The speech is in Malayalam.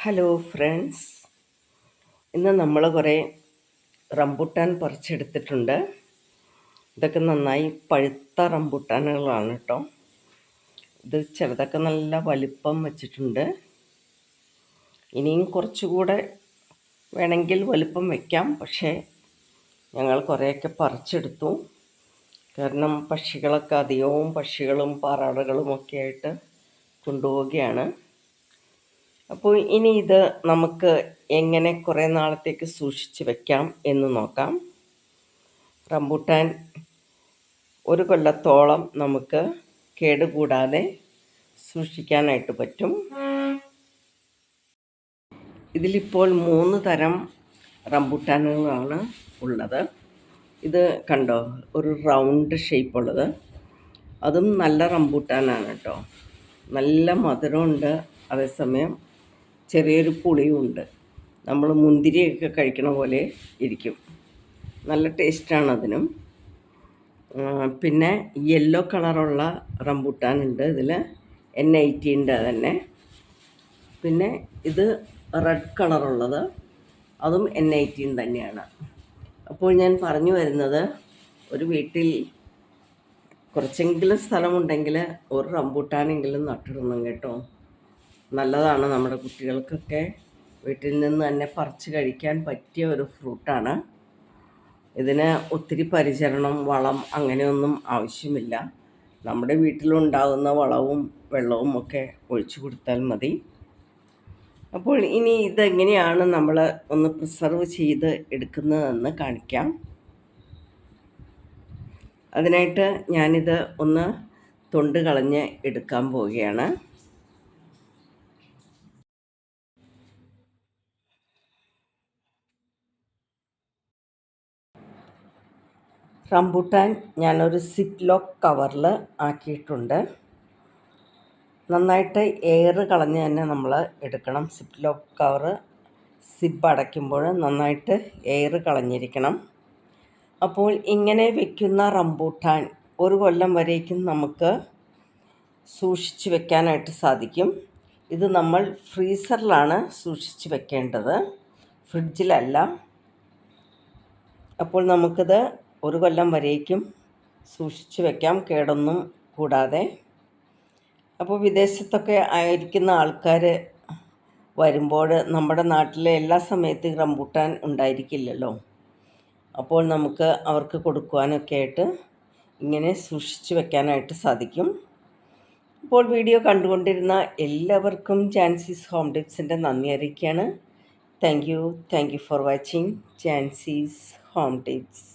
ഹലോ ഫ്രണ്ട്സ്, ഇന്ന് നമ്മൾ കുറേ റംബുട്ടാൻ പറിച്ചെടുത്തിട്ടുണ്ട്. ഇതൊക്കെ നന്നായി പഴുത്ത റംബുട്ടാനുകളാണ് കേട്ടോ. ഇത് ചിലതൊക്കെ നല്ല വലിപ്പം വെച്ചിട്ടുണ്ട്. ഇനിയും കുറച്ചുകൂടെ വേണമെങ്കിൽ വലിപ്പം വയ്ക്കാം, പക്ഷേ ഞങ്ങൾ കുറേയൊക്കെ പറിച്ചെടുത്തു. കാരണം പക്ഷികളൊക്കെ അധികവും പക്ഷികളും പാറാടുകളും ഒക്കെ ആയിട്ട് കൊണ്ടുപോവുകയാണ്. അപ്പോൾ ഇനി ഇത് നമുക്ക് എങ്ങനെ കുറേ നാളത്തേക്ക് സൂക്ഷിച്ച് വെക്കാം എന്ന് നോക്കാം. റംബൂട്ടാൻ ഒരു കൊല്ലത്തോളം നമുക്ക് കേടുകൂടാതെ സൂക്ഷിക്കാനായിട്ട് പറ്റും. ഇതിലിപ്പോൾ 3 തരം റംബൂട്ടാനുകളാണ് ഉള്ളത്. ഇത് കണ്ടോ, ഒരു റൗണ്ട് ഷേപ്പുള്ളത്, അതും നല്ല റംബൂട്ടാനാണ് കേട്ടോ. നല്ല മധുരമുണ്ട്, അതേസമയം ചെറിയൊരു പുളിയുമുണ്ട്. നമ്മൾ മുന്തിരിയൊക്കെ കഴിക്കണ പോലെ ഇരിക്കും. നല്ല ടേസ്റ്റാണ് അതിനും. പിന്നെ യെല്ലോ കളറുള്ള റംബൂട്ടാനുണ്ട്, ഇതിൽ N80 ഉണ്ട് തന്നെ. പിന്നെ ഇത് റെഡ് കളറുള്ളത്, അതും N80 തന്നെയാണ്. അപ്പോൾ ഞാൻ പറഞ്ഞു വരുന്നത്, ഒരു വീട്ടിൽ കുറച്ചെങ്കിലും സ്ഥലമുണ്ടെങ്കിൽ ഒരു റംബൂട്ടാനെങ്കിലും നട്ടിടണം കേട്ടോ. നല്ലതാണ്, നമ്മുടെ കുട്ടികൾക്കൊക്കെ വീട്ടിൽ നിന്ന് തന്നെ പറിച്ച് കഴിക്കാൻ പറ്റിയ ഒരു ഫ്രൂട്ടാണ്. ഇതിന് ഒത്തിരി പരിചരണം, വളം അങ്ങനെയൊന്നും ആവശ്യമില്ല. നമ്മുടെ വീട്ടിലുണ്ടാകുന്ന വളവും വെള്ളവും ഒക്കെ ഒഴിച്ചു കൊടുത്താൽ മതി. അപ്പോൾ ഇനി ഇതെങ്ങനെയാണ് നമ്മൾ ഒന്ന് പ്രിസർവ് ചെയ്ത് എടുക്കുന്നതെന്ന് കാണിക്കാം. അതിനായിട്ട് ഞാനിത് ഒന്ന് തൊണ്ട് കളഞ്ഞ് എടുക്കാൻ പോവുകയാണ്. റംബൂട്ടാൻ ഞാനൊരു സിപ്പ് ലോക്ക് കവറിൽ ആക്കിയിട്ടുണ്ട്. നന്നായിട്ട് എയർ കളഞ്ഞ് തന്നെ നമ്മൾ എടുക്കണം. സിപ്പ് ലോക്ക് കവർ സിപ്പ് അടയ്ക്കുമ്പോൾ നന്നായിട്ട് എയർ കളഞ്ഞിരിക്കണം. അപ്പോൾ ഇങ്ങനെ വയ്ക്കുന്ന റംബൂട്ടാൻ ഒരു കൊല്ലം വരേക്കും നമുക്ക് സൂക്ഷിച്ച് വെക്കാനായിട്ട് സാധിക്കും. ഇത് നമ്മൾ ഫ്രീസറിലാണ് സൂക്ഷിച്ച് വെക്കേണ്ടത്, ഫ്രിഡ്ജിലല്ല. അപ്പോൾ നമുക്കിത് ഒരു കൊല്ലം വരേക്കും സൂക്ഷിച്ച് വെക്കാം, കേടൊന്നും കൂടാതെ. അപ്പോൾ വിദേശത്തൊക്കെ ആയിരിക്കുന്ന ആൾക്കാർ വരുമ്പോൾ നമ്മുടെ നാട്ടിലെ എല്ലാ സമയത്തും റംബൂട്ടാൻ ഉണ്ടായിരിക്കില്ലല്ലോ. അപ്പോൾ നമുക്ക് അവർക്ക് കൊടുക്കുവാനൊക്കെ ആയിട്ട് ഇങ്ങനെ സൂക്ഷിച്ച് വെക്കാനായിട്ട് സാധിക്കും. അപ്പോൾ വീഡിയോ കണ്ടുകൊണ്ടിരുന്ന എല്ലാവർക്കും ജാൻസീസ് ഹോം ടിപ്സിൻ്റെ നന്ദി അറിയിക്കുകയാണ്. Thank you for watching Jancy's home tips.